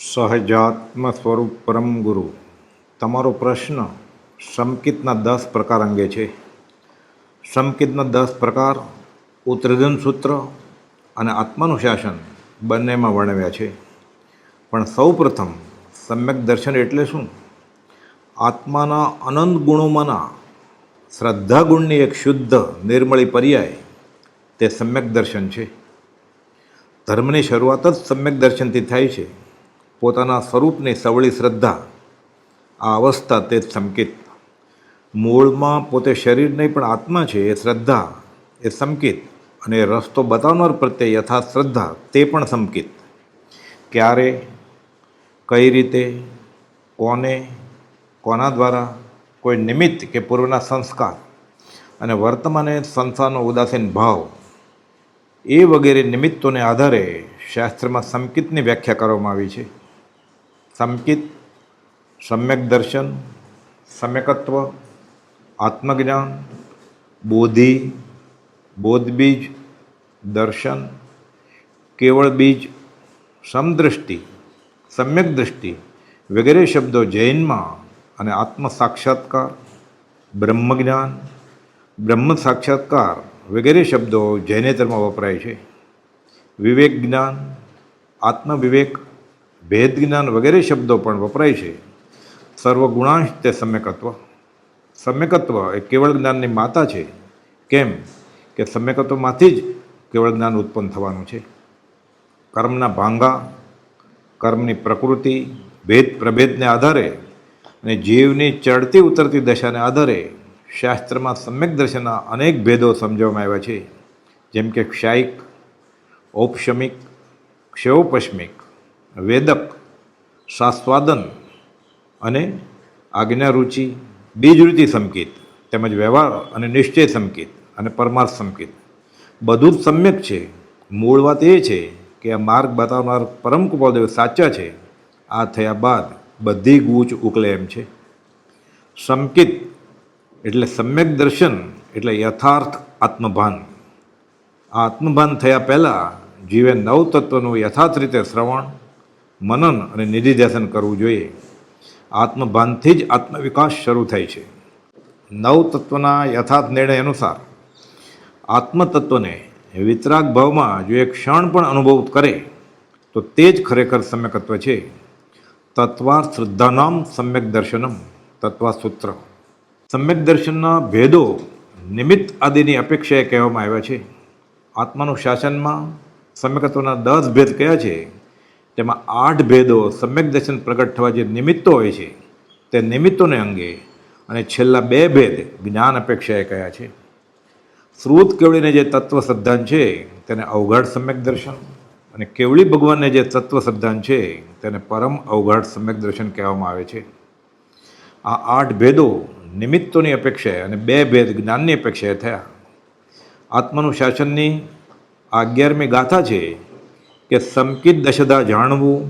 સહજાત્મ સ્વરૂપ પરમ ગુરુ. તમારો પ્રશ્ન સંકિતના 10 પ્રકાર અંગે છે. સંકિતના 10 પ્રકાર ઉત્તરધન સૂત્ર અને આત્માનુશાસન બંનેમાં વર્ણવ્યા છે. પણ સૌ પ્રથમ સમ્યક દર્શન એટલે શું? આત્માના અનંત ગુણોમાંના શ્રદ્ધા ગુણની એક શુદ્ધ નિર્મળી પર્યાય તે સમ્યક દર્શન છે. ધર્મની શરૂઆત જ સમ્યક દર્શનથી થાય છે. પોતાના સ્વરૂપની સવળી શ્રદ્ધા, આ અવસ્થા તે જ સંકિત. મૂળમાં પોતે શરીર નહીં પણ આત્મા છે એ શ્રદ્ધા એ સંકિત, અને એ રસ્તો બતાવનાર પ્રત્યે યથાર્થ શ્રદ્ધા તે પણ સંકિત. ક્યારે, કઈ રીતે, કોને, કોના દ્વારા, કોઈ નિમિત્ત કે પૂર્વના સંસ્કાર અને વર્તમાને સંસારનો ઉદાસીન ભાવ એ વગેરે નિમિત્તોને આધારે શાસ્ત્રમાં સંકિતની વ્યાખ્યા કરવામાં આવી છે. સંકિત, સમ્યક દર્શન, સમ્યકત્વ, આત્મજ્ઞાન, બોધિ, બોધબીજ, દર્શન, કેવળ બીજ, સમદૃષ્ટિ, સમ્યક દૃષ્ટિ વગેરે શબ્દો જૈનમાં અને આત્મ સાક્ષાત્કાર, બ્રહ્મજ્ઞાન, બ્રહ્મ સાક્ષાત્કાર વગેરે શબ્દો જૈનેતરમાં વપરાય છે. વિવેક જ્ઞાન, આત્મવિવેક, ભેદ જ્ઞાન વગેરે શબ્દો પણ વપરાય છે. સર્વગુણાંશ તે સમ્યકત્વ. સમ્યકત્વ એ કેવળ જ્ઞાનની માતા છે. કેમ કે સમ્યકત્વમાંથી જ કેવળ જ્ઞાન ઉત્પન્ન થવાનું છે. કર્મના ભાંગા, કર્મની પ્રકૃતિ, ભેદ પ્રભેદને આધારે અને જીવની ચડતી ઉતરતી દશાને આધારે શાસ્ત્રમાં સમ્યક દર્શનના અનેક ભેદો સમજવામાં આવ્યા છે. જેમ કે ક્ષાયિક, ઔપશમિક, ક્ષયોપશમિક, વેદક, શાસ્વાદન અને આજ્ઞારુચિ, બીજરુચિ સંકિત, તેમજ વ્યવહાર અને નિશ્ચય સંકિત અને પરમાર્થ સંકિત. બધું જ સમ્યક છે. મૂળ વાત એ છે કે આ માર્ગ બતાવનાર પરમ કૃપાદેવ સાચા છે. આ થયા બાદ બધી ગૂંચ ઉકલે એમ છે. સંકિત એટલે સમ્યક દર્શન એટલે યથાર્થ આત્મભાન. આ આત્મભાન થયા પહેલાં જીવે નવ તત્વનું યથાર્થ રીતે શ્રવણ, મનન અને નિધિધ્યાસન કરવું જોઈએ. આત્મભાનથી જ આત્મવિકાસ શરૂ થાય છે. નવ તત્વના યથાર્થ નિર્ણય અનુસાર આત્મતત્વને વિતરાગ ભાવમાં જો એક ક્ષણ પણ અનુભવ કરે તો તે જ ખરેખર સમ્યકત્વ છે. તત્વાર્થ શ્રદ્ધાનામ સમ્યક દર્શનમ તત્વા સૂત્ર. સમ્યક દર્શનના ભેદો નિમિત્ત આદિની અપેક્ષાએ કહેવામાં આવ્યા છે. આત્માનું શાસનમાં સમ્યકત્વના 10 ભેદ કયા છે, તેમાં 8 ભેદો સમ્યક દર્શન પ્રગટ થવા જે નિમિત્તો હોય છે તે નિમિત્તોને અંગે, અને છેલ્લા 2 ભેદ જ્ઞાન અપેક્ષાએ કયા છે. શ્રુત કેવળીને જે તત્વ શ્રદ્ધાન છે તેને અવગાઢ સમ્યક દર્શન, અને કેવળી ભગવાનને જે તત્વ શ્રદ્ધાન છે તેને પરમ અવગાઢ સમ્યક દર્શન કહેવામાં આવે છે. આ 8 ભેદો નિમિત્તોની અપેક્ષાએ અને 2 ભેદ જ્ઞાનની અપેક્ષાએ થયા. આત્માનું શાસનની 11મી ગાથા છે કે સંકિત દશધા જાણવું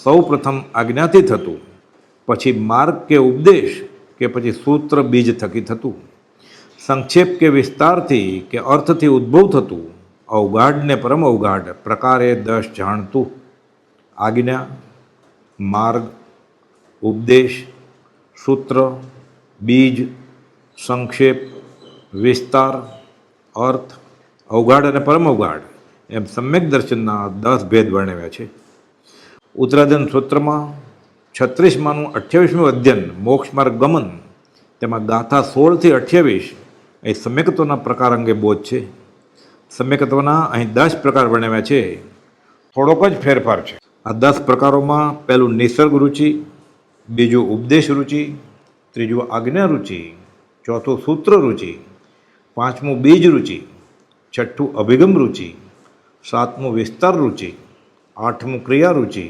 સૌ પ્રથમ આજ્ઞાથી થતું, પછી માર્ગ કે ઉપદેશ કે પછી સૂત્ર બીજ થકી થતું, સંક્ષેપ કે વિસ્તારથી કે અર્થથી ઉદ્ભવ થતું, અવગાઢ ને પરમ અવગાઢ પ્રકારે 10 જાણતું. આજ્ઞા, માર્ગ, ઉપદેશ, સૂત્ર, બીજ, સંક્ષેપ, વિસ્તાર, અર્થ, અવગાઢ અને પરમ અવગાઢ એમ સમ્યક દર્શનના 10 ભેદ વર્ણવ્યા છે. ઉત્તરાધન સૂત્રમાં 36માનું 28મું અધ્યયન મોક્ષ માર્ગ ગમન, તેમાં ગાથા 16 થી 28 એ સમ્યકત્વના પ્રકાર અંગે બોધ છે. સમ્યકત્વના અહીં 10 પ્રકાર વર્ણવ્યા છે. થોડોક જ ફેરફાર છે. આ 10 પ્રકારોમાં પહેલું નિસર્ગ રુચિ, બીજું ઉપદેશ રુચિ, ત્રીજું આજ્ઞા રુચિ, ચોથું સૂત્ર રુચિ, પાંચમું બીજ રુચિ, છઠ્ઠું અભિગમ રુચિ, સાતમું વિસ્તાર રુચિ, આઠમું ક્રિયા રુચિ,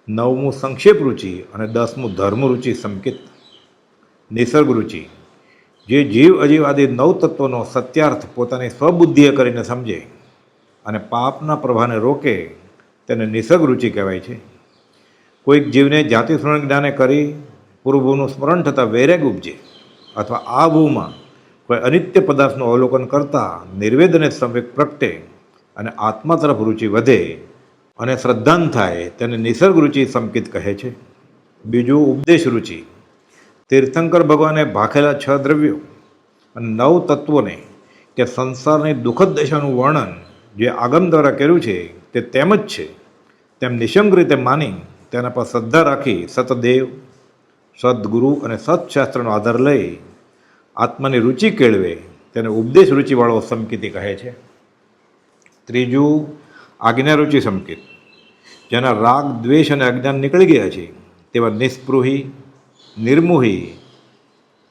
નવમું સંક્ષેપ રુચિ અને 10મું ધર્મ રુચિ સંકિત. નિસર્ગ રુચિ જે જીવ અજીવ આદિ 9 તત્વોનો સત્યાર્થ પોતાની સ્વબુદ્ધિએ કરીને સમજે અને પાપના પ્રભાને રોકે તેને નિસર્ગ રુચિ કહેવાય છે. કોઈક જીવને જાતિ સ્મરણ જ્ઞાને કરી પૂર્વભૂનું સ્મરણ થતાં વૈરાગ ઉપજે, અથવા આ ભૂમાં કોઈ અનિત્ય પદાર્થનું અવલોકન કરતાં નિર્વેદ અને સંવેગ પ્રગટે અને આત્મા તરફ રુચિ વધે અને શ્રદ્ધાન થાય તેને નિસર્ગ રુચિ સંકિત કહે છે. બીજું ઉપદેશ રુચિ. તીર્થંકર ભગવાને ભાખેલા 6 દ્રવ્યો અને 9 તત્વોને કે સંસારની દુઃખદ દશાનું વર્ણન જે આગમ દ્વારા કર્યું છે તે તેમ જ છે તેમ નિશંક રીતે માની તેના પર શ્રદ્ધા રાખી સતદેવ, સદગુરુ અને સત્શાસ્ત્રનો આધાર લઈ આત્માની રુચિ કેળવે તેને ઉપદેશ રુચિવાળો સંકિતિ કહે છે. ત્રીજું આજ્ઞા રુચિ સંકિત. જેના રાગ, દ્વેષ અને અજ્ઞાન નીકળી ગયા છે તેવા નિસ્પૃહી, નિર્મોહી,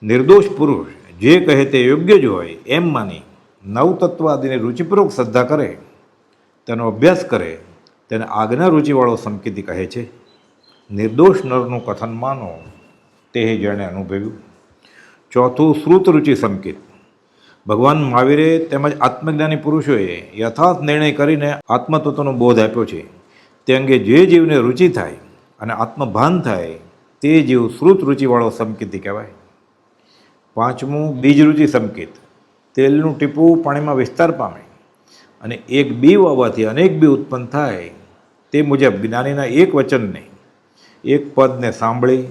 નિર્દોષ પુરુષ જે કહે તે યોગ્ય જ હોય એમ માની નવતત્વ આદિની રુચિપૂર્વક શ્રદ્ધા કરે, તેનો અભ્યાસ કરે તેને આજ્ઞા રુચિવાળો સંકિતિ કહે છે. નિર્દોષ નરનું કથન માનો તે જેણે અનુભવ્યું. ચોથું શ્રુત રુચિ સંકિત. ભગવાન મહાવીરે તેમજ આત્મજ્ઞાની પુરુષોએ યથાર્થ નિર્ણય કરીને આત્મતત્વનો બોધ આપ્યો છે તે અંગે જે જીવને રુચિ થાય અને આત્મભાન થાય તે જીવ શ્રુત રુચિવાળો સંકિતિ કહેવાય. પાંચમું બીજ રુચિ સંકિત. તેલનું ટીપું પાણીમાં વિસ્તાર પામે અને એક બી વાવવાથી અનેક બી ઉત્પન્ન થાય તે મુજબ જ્ઞાનીના એક વચનને, એક પદને સાંભળી,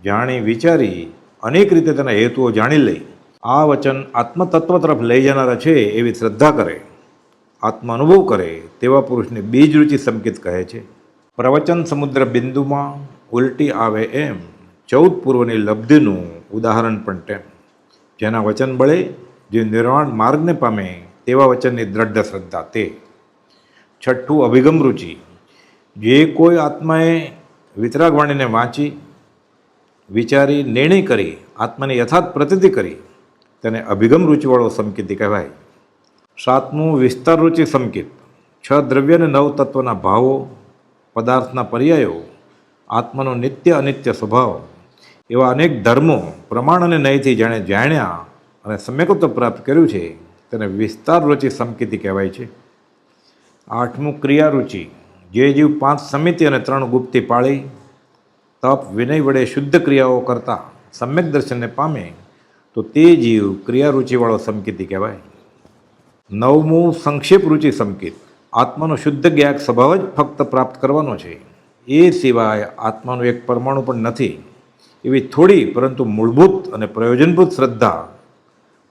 જાણી, વિચારી અનેક રીતે તેના હેતુઓ જાણી લઈ આ વચન આત્મતત્વ તરફ લઈ જનારા છે એવી શ્રદ્ધા કરે, આત્મ અનુભવ કરે તેવા પુરુષને બીજ રુચિ સંકિત કહે છે. પ્રવચન સમુદ્ર બિંદુમાં ઉલટી આવે એમ 14 પૂર્વની લબ્ધિનું ઉદાહરણ પણ તેમ. જેના વચન બળે જે નિર્વાણ માર્ગને પામે તેવા વચનની દ્રઢ શ્રદ્ધા તે. છઠ્ઠું અભિગમ રુચિ. જે કોઈ આત્માએ વિતરાગવાણીને વાંચી, વિચારી, નિર્ણય કરી આત્માની યથાર્થ પ્રતીતિ કરી તેને અભિગમ રુચિવાળો સંકિતિ કહેવાય. સાતમું વિસ્તાર રુચિ સંકિત. 6 દ્રવ્ય અને 9 તત્વના ભાવો, પદાર્થના પર્યાયો, આત્માનો નિત્ય અનિત્ય સ્વભાવ એવા અનેક ધર્મો પ્રમાણ અને નયથી જેણે જાણ્યા અને સમ્યકત્વ પ્રાપ્ત કર્યું છે તેને વિસ્તાર રુચિ સંકિતિ કહેવાય છે. આઠમું ક્રિયા રુચિ. જે જીવ 5 સમિતિ અને 3 ગુપ્તિ પાળી તપ, વિનય વડે શુદ્ધ ક્રિયાઓ કરતા સમ્યક દર્શનને પામે તો તે જીવ ક્રિયા રુચિવાળો સંકિતિ કહેવાય. નવમું સંક્ષેપ રુચિ સંકિત. આત્માનો શુદ્ધ જ્ઞાક સ્વભાવ જ ફક્ત પ્રાપ્ત કરવાનો છે, એ સિવાય આત્માનું એક પરમાણુ પણ નથી એવી થોડી પરંતુ મૂળભૂત અને પ્રયોજનભૂત શ્રદ્ધા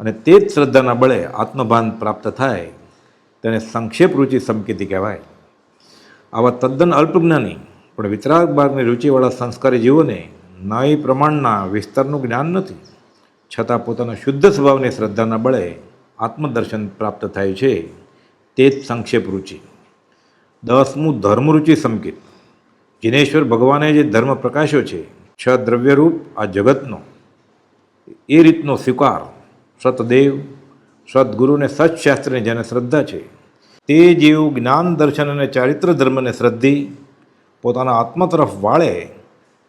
અને તે જ શ્રદ્ધાના બળે આત્મભાન પ્રાપ્ત થાય તેને સંક્ષેપ રુચિ સંકિતિ કહેવાય. આવા તદ્દન અલ્પજ્ઞાની પણ વિતરાગ માર્ગની રુચિવાળા સંસ્કારી જીવોને નય પ્રમાણના વિસ્તારનું જ્ઞાન નથી, છતાં પોતાના શુદ્ધ સ્વભાવની શ્રદ્ધાના બળે આત્મદર્શન પ્રાપ્ત થાય છે તે જ સંક્ષેપ રુચિ. 10મું ધર્મ રુચિ સંકિત. જિનેશ્વર ભગવાને જે ધર્મ પ્રકાશ્યો છે 6 દ્રવ્યરૂપ આ જગતનો એ રીતનો સ્વીકાર સતદેવ, સદગુરુને સત્શાસ્ત્રની જેને શ્રદ્ધા છે તે જીવ જ્ઞાન, દર્શન અને ચારિત્ર ધર્મને શ્રદ્ધી પોતાના આત્મા તરફ વાળે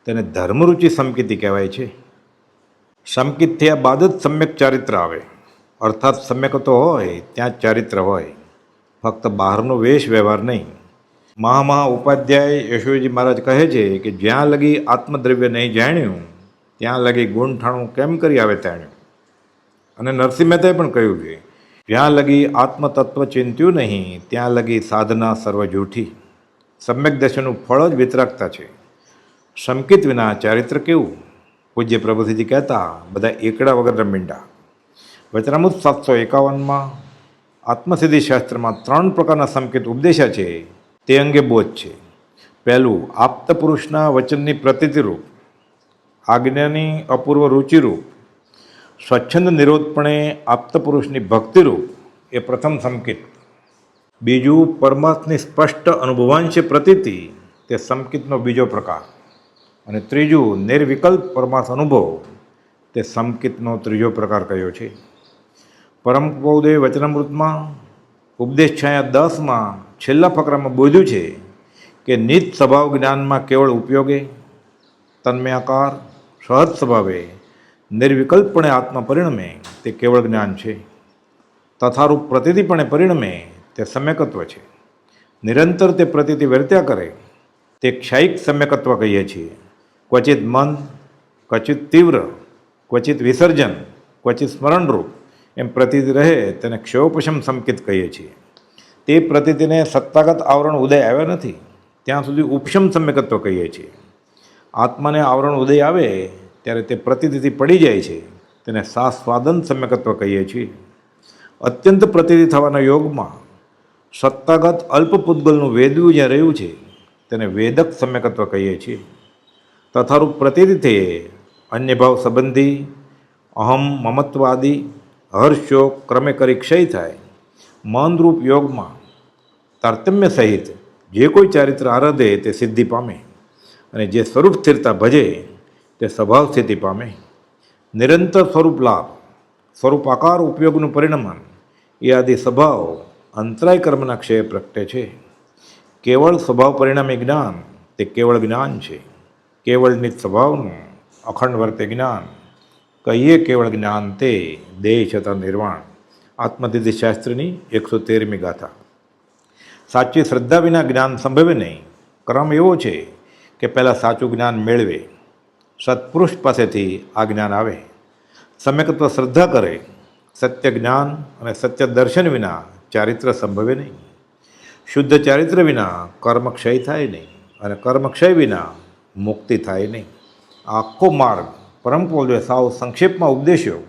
તેને ધર્મરુચિ સંકિતિ કહેવાય છે. સંકિત થયા બાદ જ સમ્યક ચારિત્ર આવે, અર્થાત સમ્યકત્વ હોય ત્યાં જ ચારિત્ર હોય, ફક્ત બહારનો વેશ વ્યવહાર નહીં. મહા ઉપાધ્યાય યશોજી મહારાજ કહે છે કે જ્યાં લગી આત્મદ્રવ્ય નહીં જાણ્યું ત્યાં લગી ગુણઠાણું કેમ કરી આવે તાણ્યું. અને નરસિંહ મહેતાએ પણ કહ્યું છે જ્યાં લગી આત્મતત્વ ચિંત્યું નહીં ત્યાં લગી સાધના સર્વ જૂઠી. સમ્યક દર્શનનું ફળ જ વિતરાગતા છે. સંકિત વિના ચારિત્ર કેવું? પૂજ્ય પ્રભુજીજી કહેતા બધા એકડા વગરના મીંડા. વચનામૃત 751માં આત્મસિદ્ધિ શાસ્ત્રમાં 3 પ્રકારના સંકેત ઉપદેશા છે તે અંગે બોધ છે. પહેલું આપ્ત પુરુષના વચનની પ્રતીતિરૂપ, આજ્ઞાની અપૂર્વ રુચિરૂપ, સ્વચ્છંદ નિરોધપણે આપ્ત પુરુષની ભક્તિરૂપ એ પ્રથમ સંકેત. બીજું પરમાર્થની સ્પષ્ટ અનુભવાંશ પ્રતીતિ તે સંકેતનો બીજો પ્રકાર. અને ત્રીજું નિર્વિકલ્પ પરમાર્થ અનુભવ તે સંકેતનો ત્રીજો પ્રકાર કયો છે. પરમ કૃપાઉદય વચનામૃતમાં ઉપદેશ છાયા 10માં છેલ્લા ફકરામાં બોધ્યું છે કે નિત સ્વભાવ જ્ઞાનમાં કેવળ ઉપયોગે, તન્મયાકાર, સહજ સ્વભાવે નિર્વિકલ્પપણે આત્મા પરિણમે તે કેવળ જ્ઞાન છે. તથારૂપ પ્રતીતિપણે પરિણમે તે સમ્યકત્વ છે. નિરંતર તે પ્રતીતિ વર્ત્યા કરે તે ક્ષાયિક સમ્યકત્વ કહીએ છીએ. ક્વચિત મન, ક્વચિત તીવ્ર, ક્વચિત વિસર્જન, ક્વચિત સ્મરણરૂપ એમ પ્રતીતિ રહે તેને ક્ષયોપશમ સંકિત કહીએ છીએ. તે પ્રતીતિને સત્તાગત આવરણ ઉદય આવ્યા નથી, ત્યાં સુધી ઉપશમ સમ્યકત્વ કહીએ છીએ. આત્માને આવરણ ઉદય આવે ત્યારે તે પ્રતીતિથી પડી જાય છે, તેને શાસ્વાદન સમ્યકત્વ કહીએ છીએ. અત્યંત પ્રતીતિ થવાના યોગમાં સત્તાગત અલ્પ પૂતગલનું વેદવું જ્યાં રહ્યું છે તેને વેદક સમ્યકત્વ કહીએ છીએ. તથારૂપ પ્રતીતિથી અન્યભાવ સંબંધી અહમ મમત્વાદી હર્ષોક ક્રમે કરી ક્ષય થાય. મનરૂપ યોગમાં તારતમ્ય સહિત જે કોઈ ચારિત્ર આરાધે તે સિદ્ધિ પામે, અને જે સ્વરૂપ સ્થિરતા ભજે તે સ્વભાવ સ્થિતિ પામે. નિરંતર સ્વરૂપ લાભ, સ્વરૂપ આકાર ઉપયોગનું પરિણમન એ આદિ સ્વભાવ અંતરાય કર્મના ક્ષય પ્રગટે છે. કેવળ સ્વભાવ પરિણામી જ્ઞાન તે કેવળ જ્ઞાન છે. કેવળ નિત સ્વભાવનું અખંડ વર્તે જ્ઞાન કહીએ કેવળ જ્ઞાન તે દેહ છતાં નિર્વાણ. આત્મતિથિ શાસ્ત્રની 113મી ગાથા. સાચી શ્રદ્ધા વિના જ્ઞાન સંભવે નહીં. ક્રમ એવો છે કે પહેલાં સાચું જ્ઞાન મેળવે, સત્પુરુષ પાસેથી આ જ્ઞાન આવે. સમ્યકત્વ શ્રદ્ધા કરે. સત્ય જ્ઞાન અને સત્ય દર્શન વિના ચારિત્ર સંભવે નહીં. શુદ્ધ ચારિત્ર વિના કર્મક્ષય થાય નહીં, અને કર્મક્ષય વિના મુક્તિ થાય નહીં. આખો માર્ગ પરમ પૌલે સાવ સંક્ષેપમાં ઉપદેશ્યો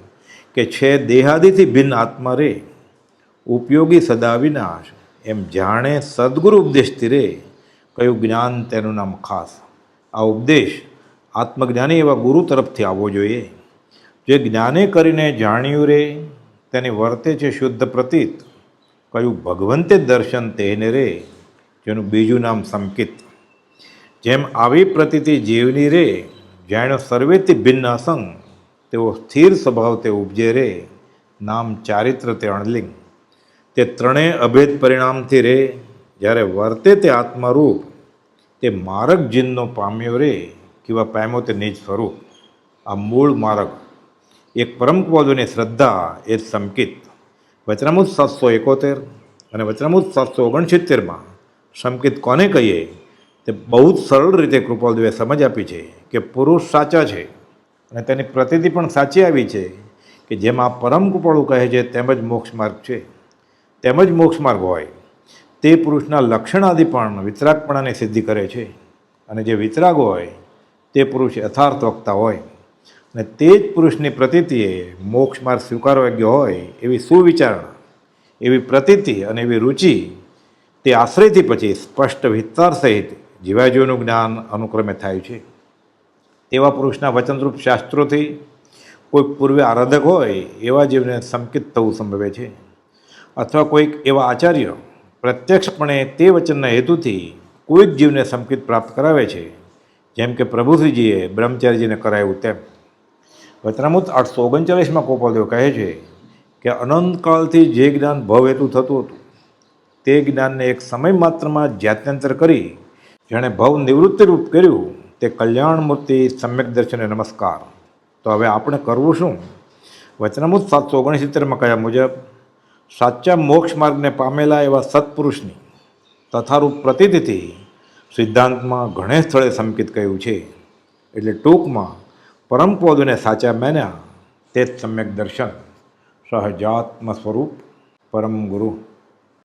કે છે દેહાદિથી ભિન્ન આત્મા રે, ઉપયોગી સદા વિનાશ, એમ જાણે સદગુરુ ઉપદેશથી રે, કયું જ્ઞાન તેનું નામ ખાસ. આ ઉપદેશ આત્મજ્ઞાની એવા ગુરુ તરફથી આવવો જોઈએ. જે જ્ઞાને કરીને જાણ્યું રે તેની વર્તે છે શુદ્ધ પ્રતીત, કયું ભગવંતે દર્શન તેને રે, જેનું બીજું નામ સંકિત. જેમ આવી પ્રતીતિ જીવની રે, જાણ્યો સર્વેથી ભિન્ન અસંગ, તેઓ સ્થિર સ્વભાવ તે ઉપજે રે, નામ ચારિત્ર તે અણલિંગ. તે ત્રણેય અભેદ પરિણામથી રે, જ્યારે વર્તે તે આત્મારૂપ, તે માર્ગ જીનનો પામ્યો રે, કેવા પામ્યો તે નિજ સ્વરૂપ. આ મૂળ માર્ગ. એક પરમ પદોની શ્રદ્ધા એ જ સંકિત. વચનામૃત 771 અને વચનામૃત 769માં સંકિત કોને કહીએ તે બહુ જ સરળ રીતે કૃપાલદેવે સમજ આપી છે કે પુરુષ સાચા છે અને તેની પ્રતીતિ પણ સાચી આવી છે કે જેમ આ પરમ કૃપાળુ કહે છે તેમ જ મોક્ષ માર્ગ છે. તેમ જ મોક્ષ માર્ગ હોય તે પુરુષના લક્ષણ આદિ પણ વિતરાગપણાની સિદ્ધિ કરે છે. અને જે વિતરાગ હોય તે પુરુષ યથાર્થ વક્તા હોય, અને તે જ પુરુષની પ્રતીતિએ મોક્ષ માર્ગ સ્વીકારવા યોગ્ય હોય એવી સુવિચારણા, એવી પ્રતીતિ અને એવી રુચિ તે આશ્રયથી પછી સ્પષ્ટ વિસ્તાર સહિત જીવાજીવનું જ્ઞાન અનુક્રમે થાય છે. તેવા પુરુષના વચનરૂપ શાસ્ત્રોથી કોઈક પૂર્વે આરાધક હોય એવા જીવને સંકિત થવું સંભવે છે, અથવા કોઈક એવા આચાર્ય પ્રત્યક્ષપણે તે વચનના હેતુથી કોઈક જીવને સંકિત પ્રાપ્ત કરાવે છે, જેમ કે પ્રભુશ્રીજીએ બ્રહ્મચારીજીને કરાવ્યું તેમ. વચનામૃત 839માં ગોપાલદેવ કહે છે કે અનંતકાળથી જે જ્ઞાન ભવ હેતુ થતું હતું તે જ્ઞાનને એક સમય માત્રમાં જાત્યંતર કરી જેણે ભવ નિવૃત્તિ રૂપ કર્યું તે કલ્યાણમૂર્તિ સમ્યક દર્શને નમસ્કાર. તો હવે આપણે કરવું શું? વચનામૃત 769માં કહ્યા મુજબ સાચા મોક્ષ માર્ગને પામેલા એવા સત્પુરુષની તથારૂપ પ્રતીતિથી સિદ્ધાંતમાં ઘણે સ્થળે સંકિત કહ્યું છે. એટલે ટૂંકમાં પરમ પદોને સાચા માન્યા તે જ સમ્યક દર્શન. સહજાત્મ સ્વરૂપ પરમ ગુરુ.